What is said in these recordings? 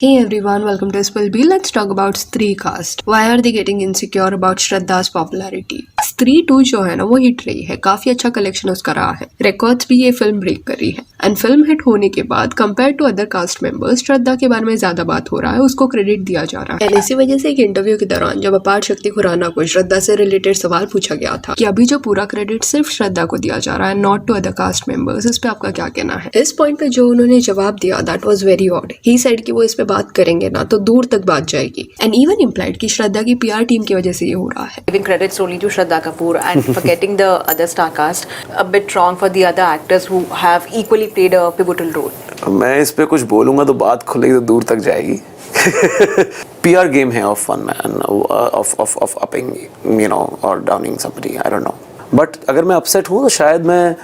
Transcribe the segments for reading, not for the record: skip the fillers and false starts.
Hey everyone, welcome to Spill Bee. Let's talk about Stree cast. Why are they getting insecure about Shraddha's popularity? Stree 2 जो है ना वो hit रही है, काफी अच्छा कलेक्शन उसका रहा है, रिकॉर्ड्स भी ये फिल्म ब्रेक कर रही है एंड फिल्म हिट होने के बाद compare to other cast members Shraddha के बारे में ज्यादा बात हो रहा है, उसको क्रेडिट दिया जा रहा है। एंड इसी वजह से एक इंटरव्यू के दौरान जब अपार शक्ति खुराना को श्रद्धा से रिलेटेड सवाल पूछा गया था कि अभी जो पूरा क्रेडिट सिर्फ श्रद्धा को दिया जा रहा है, not to other cast members, इस पे आपका क्या कहना है? इस पॉइंट पे जो उन्होंने जवाब दिया that was very odd. He said कि वो इस पे बात करेंगे ना तो दूर तक बात जाएगी एंड इवन इम्प्लाइड कि श्रद्धा की पीआर टीम की वजह से ये हो रहा है। Giving credits only to Shraddha Kapoor and forgetting the other star cast, a bit wrong for the other actors who have equally played a pivotal role. मैं इस पे कुछ बोलूंगा तो बात खुलेगी तो दूर तक जाएगी। PR गेम है of fun man, of upping you know और downing somebody, I don't know. But अगर मैं अपसेट हूँ तो शायद मैं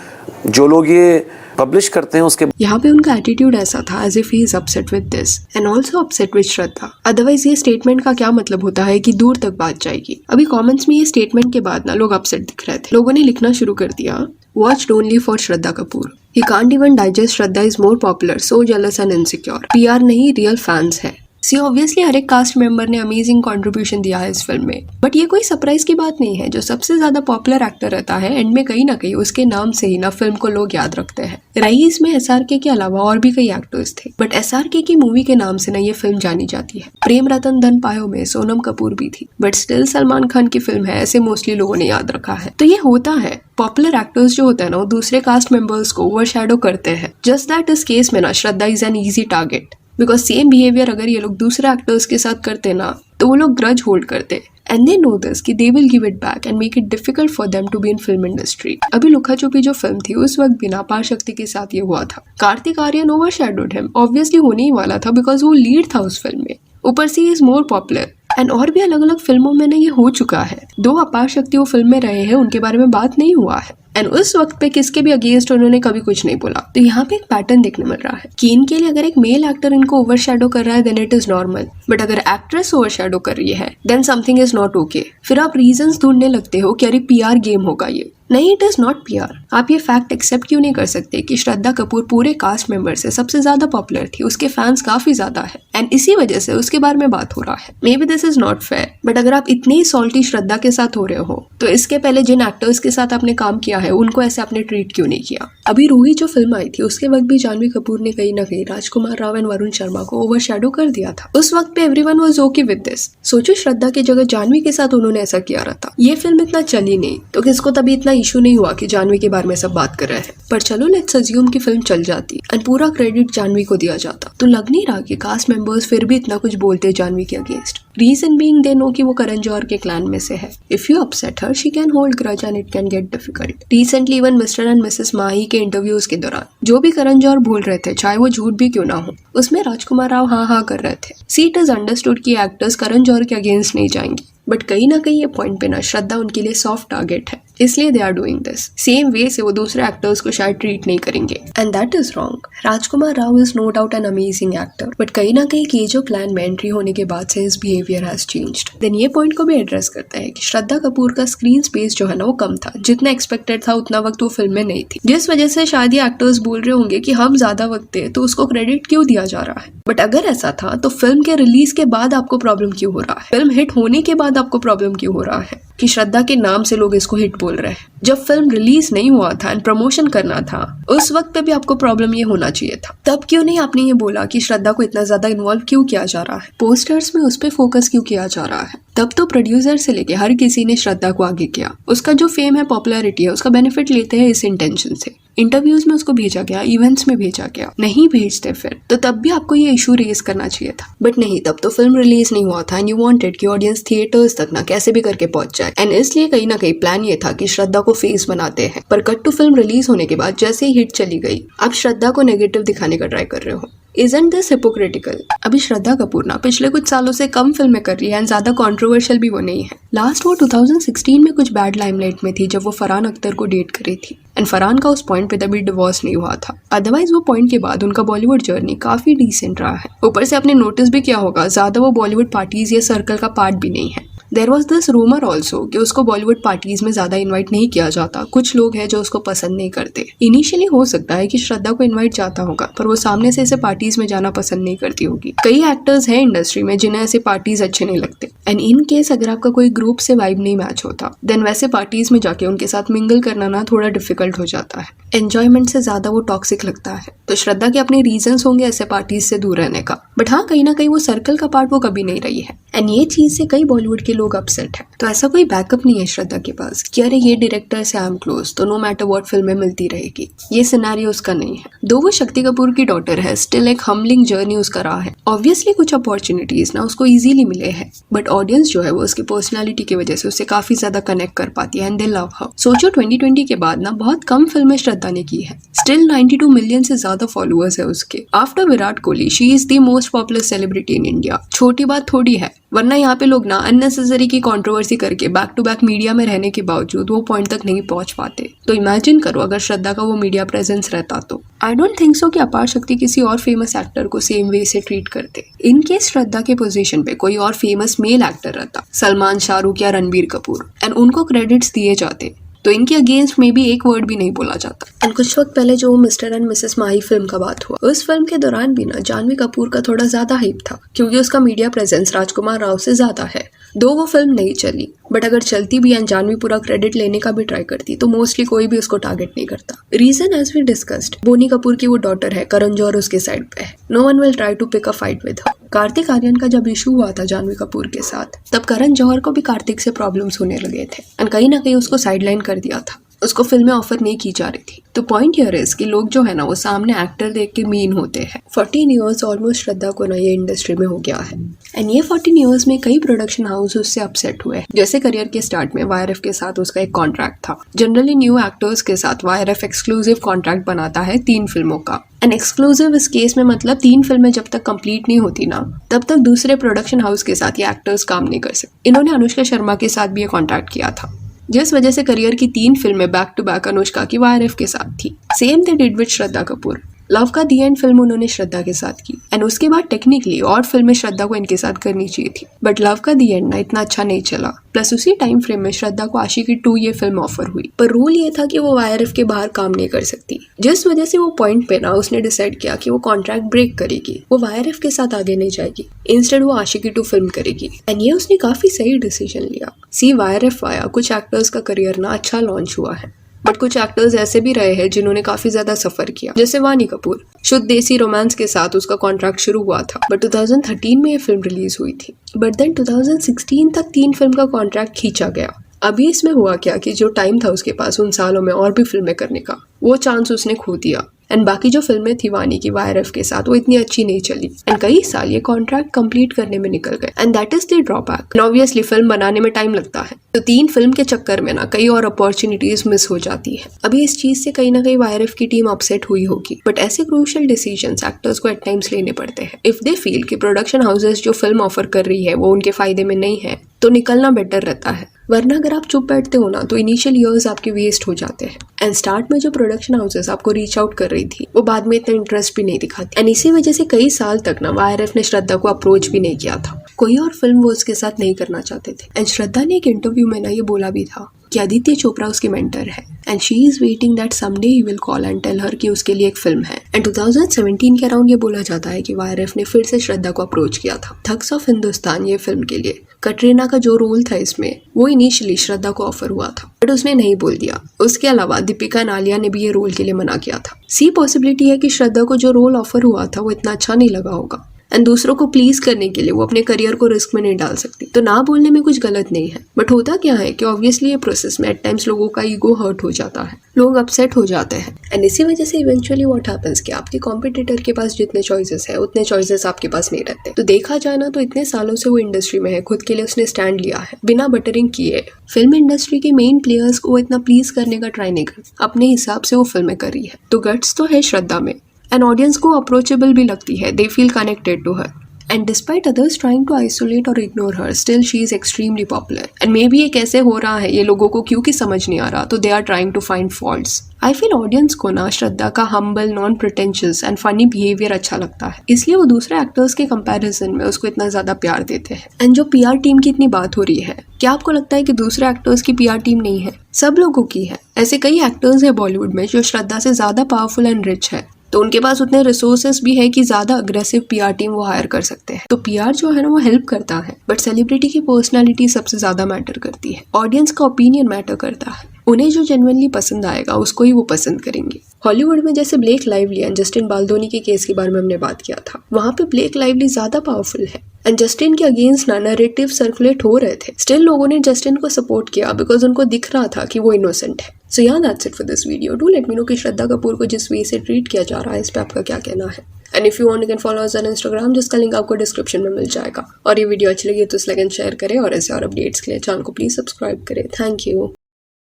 जो लोग ये पब्लिश करते हैं उसके यहाँ पे उनका एटीट्यूड ऐसा था as if he is upset with this and also upset with Shraddha. Otherwise ये स्टेटमेंट का क्या मतलब होता है कि दूर तक बात जाएगी। अभी कमेंट्स में ये स्टेटमेंट के बाद ना लोग अपसेट दिख रहे थे, लोगों ने लिखना शुरू कर दिया watched only for Shraddha Kapoor. He can't even digest Shraddha is more popular, so jealous and insecure. PR नहीं, real fans है। सी ऑब्वियसली हर एक कास्ट मेंबर ने अमेजिंग कंट्रीब्यूशन दिया है इस फिल्म में, बट ये कोई सरप्राइज की बात नहीं है। जो सबसे ज्यादा पॉपुलर एक्टर रहता है एंड में कहीं ना कहीं उसके नाम से ही ना फिल्म को लोग याद रखते हैं। रही इसमें SRK के अलावा और भी कई एक्टर्स थे, बट SRK की मूवी के नाम से ना ये फिल्म जानी जाती है। प्रेम रतन धन पायो में सोनम कपूर भी थी, बट स्टिल सलमान खान की फिल्म है, ऐसे मोस्टली लोगों ने याद रखा है। तो ये होता है, पॉपुलर एक्टर्स जो होते हैं ना वो दूसरे कास्ट मेंबर्स को ओवरशैडो करते हैं। जस्ट दैट इस केस में ना Shraddha is an easy target, because same behaviour अगर ये लोग दूसरे एक्टर्स के साथ करते ना तो वो लोग ग्रज होल्ड करते एंड दे नो दिस कि they will give it back and make it difficult for them to be in film industry. अभी लुका छुपी जो फिल्म थी उस वक्त बिना अपार शक्ति के साथ ये हुआ था। Kartik Aaryan overshadowed him, obviously होने ही वाला था बिकॉज वो लीड था उस फिल्म में, ऊपर से इज मोर पॉपुलर एंड और भी अलग अलग फिल्मों में ना ये हो चुका है। दो अपार शक्ति वो फिल्म में रहे हैं, उनके बारे में बात नहीं हुआ है एंड उस वक्त पे किसके भी अगेंस्ट उन्होंने कभी कुछ नहीं बोला। तो यहाँ पे एक पैटर्न देखने मिल रहा है कि इनके लिए अगर एक मेल एक्टर इनको ओवरशैडो कर रहा है then it is normal, but अगर एक्ट्रेस ओवरशैडो कर रही है then something is not okay. फिर आप रीजंस ढूंढने लगते हो कि अरे PR गेम होगा ये। नहीं, इट इज नॉट PR। आप ये फैक्ट एक्सेप्ट क्यों नहीं कर सकते कि श्रद्धा कपूर पूरे कास्ट मेंबर से सबसे ज्यादा पॉपुलर थी, उसके फैंस काफी ज्यादा है एंड इसी वजह से उसके बारे में बात हो रहा है। May be this is not fair, but अगर आप इतने ही सॉल्टी श्रद्धा के साथ हो रहे हो तो इसके पहले जिन एक्टर्स के साथ आपने काम किया है उनको ऐसे आपने ट्रीट क्यों नहीं किया? अभी रूही जो फिल्म आई थी उसके वक्त भी जानवी कपूर ने कहीं ना कहीं राजकुमार राव एंड वरुण शर्मा को ओवरशैडो कर दिया था। उस वक्त पे everyone was okay with this. सोचो श्रद्धा की जगह जानवी के साथ उन्होंने ऐसा किया रहा था, ये फिल्म इतना चली नहीं तो किसको तभी इतना इशू नहीं हुआ कि जानवी के बारे में सब बात कर रहे हैं। पर चलो लेट्स अज्यूम कि फिल्म चल जाती एंड पूरा क्रेडिट जानवी को दिया जाता, तो लग नहीं रहा कि कास्ट मेंबर्स फिर भी इतना कुछ बोलते जानवी के against. Reason being they know कि वो करण जौहर के क्लैन में से है। If you upset her she can hold grudge and it can get difficult. Recently even Mr and Mrs Mahi के इंटरव्यूज के दौरान जो भी करण जौहर बोल रहे थे, चाहे वो झूठ भी क्यों ना हो, उसमें राजकुमार राव हाँ कर रहे थे। सी इट इज अंडरस्टूड कि एक्टर्स करण जौहर के अगेंस्ट नहीं जाएंगे, बट कहीं ना कहीं ये पॉइंट पे ना श्रद्धा उनके लिए सॉफ्ट टारगेट है, इसलिए they are doing this. Same way से वो दूसरे एक्टर्स को शायद ट्रीट नहीं करेंगे and that is wrong. Rajkummar Rao is no doubt an amazing actor, but कहीं ना कहीं की जो क्लैन में एंट्री होने के बाद से his behaviour has changed. Then ये पॉइंट को भी एड्रेस करता है कि श्रद्धा कपूर का स्क्रीन स्पेस जो है ना वो कम था, जितना एक्सपेक्टेड था उतना वक्त वो फिल्म में नहीं थी, जिस वजह से शायद ये एक्टर्स बोल रहे होंगे कि हम ज्यादा वक्त थे तो उसको क्रेडिट क्यों दिया जा रहा है। बट अगर ऐसा था तो फिल्म के रिलीज के बाद आपको प्रॉब्लम क्यों हो रहा है? फिल्म हिट होने के बाद आपको प्रॉब्लम क्यों हो रहा है कि श्रद्धा के नाम से लोग इसको हिट बोल रहे हैं? जब फिल्म रिलीज नहीं हुआ था एंड प्रमोशन करना था उस वक्त पे भी आपको प्रॉब्लम ये होना चाहिए था। तब क्यों नहीं आपने ये बोला कि श्रद्धा को इतना ज्यादा इन्वॉल्व क्यों किया जा रहा है, पोस्टर्स में उस पर फोकस क्यों किया जा रहा है? तब तो प्रोड्यूसर से लेके हर किसी ने श्रद्धा को आगे किया। उसका जो फेम है, पॉपुलैरिटी है, उसका बेनिफिट लेते हैं इस इंटेंशन से। इंटरव्यूज में उसको भेजा गया, इवेंट्स में भेजा गया। नहीं भेजते फिर तो तब भी आपको ये इशू रेज करना चाहिए था, बट नहीं, तब तो फिल्म रिलीज नहीं हुआ था एंड यू वांटेड कि ऑडियंस थिएटर्स तक ना कैसे भी करके पहुंच जाए एंड इसलिए कहीं ना कहीं प्लान ये था कि श्रद्धा को फेस बनाते हैं। पर कट टू फिल्म रिलीज होने के बाद जैसे ही हिट चली गई आप श्रद्धा को नेगेटिव दिखाने का ट्राई कर रहे हो। Isn't this hypocritical? अभी श्रद्धा कपूर ना पिछले कुछ सालों से कम फिल्में कर रही है एंड ज्यादा कंट्रोवर्शियल भी वो नहीं है। लास्ट वो 2016 में कुछ बैड लाइमलाइट में थी जब वो फरहान अख्तर को डेट कर रही थी एंड फरहान का उस पॉइंट पे तभी डिवोर्स नहीं हुआ था। अदरवाइज वो पॉइंट के बाद उनका बॉलीवुड जर्नी काफी डिसेंट रहा है। ऊपर से आपने नोटिस भी किया होगा ज्यादा वो बॉलीवुड पार्टीज या सर्कल का पार्ट भी नहीं है। There was this rumour also कि उसको बॉलीवुड पार्टीज में ज्यादा इन्वाइट नहीं किया जाता, कुछ लोग हैं जो उसको पसंद नहीं करते। इनिशियली हो सकता है कि श्रद्धा को इन्वाइट जाता होगा, पर वो सामने से ऐसे पार्टीज में जाना पसंद नहीं करती होगी। कई एक्टर्स हैं इंडस्ट्री में जिन्हें ऐसे पार्टीज अच्छे नहीं लगते, एंड इन केस अगर आपका कोई ग्रुप से वाइब नहीं मैच होता, देन वैसे पार्टीज में जाके उनके साथ मिंगल करना ना थोड़ा डिफिकल्ट हो जाता है। एंजॉयमेंट से ज्यादा वो टॉक्सिक लगता है। तो श्रद्धा के अपने रीजंस होंगे ऐसे पार्टीज से दूर रहने का, बट हाँ कहीं ना कहीं वो सर्कल का पार्ट वो कभी नहीं रही है, एंड ये चीज से कई बॉलीवुड के लोग अपसेट है। तो ऐसा कोई बैकअप नहीं है श्रद्धा के पास कि अरे ये डायरेक्टर से आई एम क्लोज तो नो मैटर व्हाट फिल्में मिलती रहेगी। ये सिनेरियो उसका नहीं है। दो वो शक्ति कपूर की डॉटर है, स्टिल एक हम्बलिंग जर्नी उसका रहा है। ऑब्वियसली कुछ अपॉर्चुनिटीज ना उसको इजीली मिले हैं, बट ऑडियंस जो है वो उसकी पर्सनालिटी की वजह से उससे काफी ज्यादा कनेक्ट कर पाती है, एंड दे लव हर। सोचो 2020 के बाद ना बहुत कम फिल्में श्रद्धा ने की है, स्टिल 92 मिलियन से ज्यादा फॉलोअर्स है उसके। After Virat Kohli she is the most popular celebrity in India. छोटी बात थोड़ी है, वरना यहाँ पे लोग ना अननेसेसरी की कंट्रोवर्सी करके बैक टू बैक मीडिया में रहने के बावजूद वो पॉइंट तक नहीं पहुंच पाते। तो इमेजिन करो अगर श्रद्धा का वो मीडिया प्रेजेंस रहता तो। आई डोंट थिंक सो कि अपार शक्ति किसी और फेमस एक्टर को सेम वे से ट्रीट करते। इन केस श्रद्धा के पोजीशन पे कोई और फेमस मेल एक्टर रहता, सलमान, शाहरुख या रणबीर कपूर, एंड उनको क्रेडिट्स दिए जाते, तो इनके अगेंस्ट में भी एक वर्ड भी नहीं बोला जाता। एंड कुछ वक्त पहले जो mister and Mrs Mahi film का बात हुआ, उस फिल्म के दौरान भी ना जानवी कपूर का थोड़ा ज्यादा हाइप था, क्योंकि उसका मीडिया प्रेजेंस राजकुमार राव से ज्यादा है। दो वो फिल्म नहीं चली, बट अगर चलती भी एंड जानवी पूरा क्रेडिट लेने का भी ट्राई करती तो मोस्टली कोई भी उसको टारगेट नहीं करता। Reason as we discussed, Boney Kapoor की वो डॉटर है, करण जौहर उसके साइड पे है। No one will try to pick a fight with her. Kartik Aaryan का जब इशू हुआ था जानवी कपूर के साथ, तब करण जौहर को भी कार्तिक से प्रॉब्लम्स होने लगे थे, एंड कहीं ना कहीं उसको साइडलाइन कर दिया था, उसको फिल्में ऑफर नहीं की जा रही थी। तो पॉइंट हियर इज कि लोग जो है ना वो सामने एक्टर देख के मीन होते हैं। 14 ईयर्स ऑलमोस्ट श्रद्धा को ना ये इंडस्ट्री में हो गया है, एंड ये 14 ईयर्स में कई प्रोडक्शन हाउस उससे अपसेट हुए। जैसे करियर के स्टार्ट में वाईआरएफ के साथ उसका एक कॉन्ट्रैक्ट था। जनरली न्यू एक्टर्स के साथ वाईआरएफ एक्सक्लूसिव कॉन्ट्रैक्ट बनाता है 3 फिल्मों का, एंड एक्सक्लूसिव इस केस में मतलब 3 फिल्में जब तक कंप्लीट नहीं होती ना, तब तक दूसरे प्रोडक्शन हाउस के साथ ये एक्टर्स काम नहीं कर सकते। इन्होंने अनुष्का शर्मा के साथ भी ये कॉन्ट्रैक्ट किया था, जिस वजह से करियर की 3 फिल्में बैक टू बैक अनुष्का की वाईआरएफ के साथ थी। Same they did with Shraddha Kapoor. Love का दी एंड फिल्म उन्होंने श्रद्धा के साथ की, एंड उसके बाद टेक्निकली और फिल्में श्रद्धा को इनके साथ करनी चाहिए थी, बट लव का दी एंड ना इतना अच्छा नहीं चला। प्लस उसी टाइम फ्रेम में श्रद्धा को आशिकी 2 ये फिल्म ऑफर हुई, पर रूल ये था कि वो वाईआरएफ के बाहर काम नहीं कर सकती, जिस वजह से वो पॉइंट पे ना उसने डिसाइड किया कि वो कॉन्ट्रैक्ट ब्रेक करेगी, वो वाईआरएफ के साथ आगे नहीं जाएगी, इंस्टेड वो आशिकी 2 फिल्म करेगी। एंड ये उसने काफी सही डिसीजन लिया। सी वाईआरएफ आया, कुछ एक्टर्स का करियर ना अच्छा लॉन्च हुआ है, बट कुछ एक्टर्स ऐसे भी रहे हैं जिन्होंने काफी ज्यादा सफर किया, जैसे वानी कपूर। शुद्ध देसी रोमांस के साथ उसका कॉन्ट्रैक्ट शुरू हुआ था, बट 2013 में ये फिल्म रिलीज हुई थी, बट देन 2016 तक 3 फिल्म का कॉन्ट्रैक्ट खींचा गया। अभी इसमें हुआ क्या कि जो टाइम था उसके पास उन सालों में और भी फिल्में करने का, वो चांस उसने खो दिया। एंड बाकी जो फिल्में थी वानी की वाईआरएफ के साथ, वो इतनी अच्छी नहीं चली, एंड कई साल ये कॉन्ट्रैक्ट कंप्लीट करने में निकल गए, and that is the drawback. Obviously film बनाने में टाइम लगता है, तो 3 फिल्म के चक्कर में ना कई और अपॉर्चुनिटीज मिस हो जाती है। अभी इस चीज से कहीं ना कहीं वाईआरएफ की टीम अपसेट हुई होगी, बट ऐसे क्रूशियल डिसीजंस एक्टर्स को एट टाइम्स लेने पड़ते हैं। इफ दे फील कि प्रोडक्शन हाउसेस जो फिल्म ऑफर कर रही है वो उनके फायदे में नहीं है, तो निकलना बेटर रहता है, वरना अगर आप चुप बैठते हो ना तो इनिशियल ईयर्स आपके वेस्ट हो जाते हैं। एंड स्टार्ट में जो प्रोडक्शन हाउसेस आपको रीच आउट कर रही थी, वो बाद में इतना इंटरेस्ट भी नहीं दिखाती, एंड इसी वजह से कई साल तक ना वाईआरएफ ने श्रद्धा को अप्रोच भी नहीं किया था। कोई और फिल्म वो उसके साथ नहीं करना चाहते थे। एंड श्रद्धा ने एक इंटरव्यू में ना ये बोला भी था कि आदित्य चोपड़ा उसकी मेंटर है, and she is waiting that someday he will call and tell her कि उसके लिए एक फिल्म है। एंड 2017 के अराउंड ये बोला जाता है कि वाईआरएफ ने फिर से श्रद्धा को अप्रोच किया था थग्स ऑफ हिंदुस्तान ये फिल्म के लिए। कटरीना का जो रोल था इसमें, वो इनिशियली श्रद्धा को ऑफर हुआ था, बट उसने नहीं बोल दिया। उसके अलावा दीपिका एंड आलिया ने भी ये रोल के लिए मना किया था। सी पॉसिबिलिटी है कि श्रद्धा को जो रोल ऑफर हुआ था वो इतना अच्छा नहीं लगा होगा, एंड दूसरों को प्लीज करने के लिए वो अपने करियर को रिस्क में नहीं डाल सकती। तो ना बोलने में कुछ गलत नहीं है, बट होता क्या है कि ऑब्वियसली ये प्रोसेस में एट टाइम्स लोगों का ईगो हर्ट हो जाता है, लोग अपसेट हो जाते हैं, एंड इसी वजह से इवेंचुअली व्हाट हैपेंस कि आपके कॉम्पिटिटर के पास जितने चॉइसेस है उतने चॉइसेस आपके पास नहीं रहते। तो देखा जाए ना तो इतने सालों से वो इंडस्ट्री में है, खुद के लिए उसने स्टैंड लिया है, बिना बटरिंग किए। फिल्म इंडस्ट्री के मेन प्लेयर्स को वो इतना प्लीज करने का ट्राई नहीं कर, अपने हिसाब से वो फिल्में कर रही है। तो गट्स तो है श्रद्धा में, एंड ऑडियंस को अप्रोचेबल भी लगती है, they feel connected to her. And despite others trying to isolate or ignore her, still she is extremely popular. And maybe ये कैसे हो रहा है ये लोगों को क्योंकि समझ नहीं आ रहा, तो they are trying to find faults. I feel audience को ना श्रद्धा का humble, non-pretentious and funny behavior अच्छा लगता है, इसलिए वो दूसरे एक्टर्स के कंपैरिजन में उसको इतना ज्यादा प्यार देते हैं. एंड जो PR टीम की इतनी बात हो रही है, क्या आपको लगता है कि दूसरे एक्टर्स की PR टीम नहीं है? सब लोगों की है. ऐसे कई एक्टर्स हैं बॉलीवुड में जो श्रद्धा से ज्यादा पावरफुल एंड रिच है, तो उनके पास उतने रिसोर्सेस भी है कि ज्यादा अग्रेसिव PR टीम वो हायर कर सकते हैं. तो PR जो है ना वो हेल्प करता है, बट सेलिब्रिटी की पर्सनालिटी सबसे ज्यादा मैटर करती है. ऑडियंस का ओपिनियन मैटर करता है. उन्हें जो जेन्युइनली पसंद आएगा उसको ही वो पसंद करेंगे. हॉलीवुड में जैसे ब्लेक लाइवली एंड जस्टिन बाल्दोनी के केस के बारे में हमने बात किया था, वहाँ पे ब्लेक लाइवली ज्यादा पावरफुल है एंड जस्टिन के अगेंस्ट ना नैरेटिव सर्कुलेट हो रहे थे. स्टिल लोगों ने जस्टिन को सपोर्ट किया बिकॉज उनको दिख रहा था कि वो इनोसेंट है. सो या that's it for this video. Do let me know कि श्रद्धा कपूर को जिस वे से ट्रीट किया जा रहा है इस पे आपका क्या कहना है. And if you want you can follow us on Instagram, जिसका लिंक आपको डिस्क्रिप्शन में मिल जाएगा. और ये वीडियो अच्छी लगी तो लाइक एंड शेयर करें और ऐसे और अपडेट्स के लिए चैनल को प्लीज सब्सक्राइब करें. Thank you.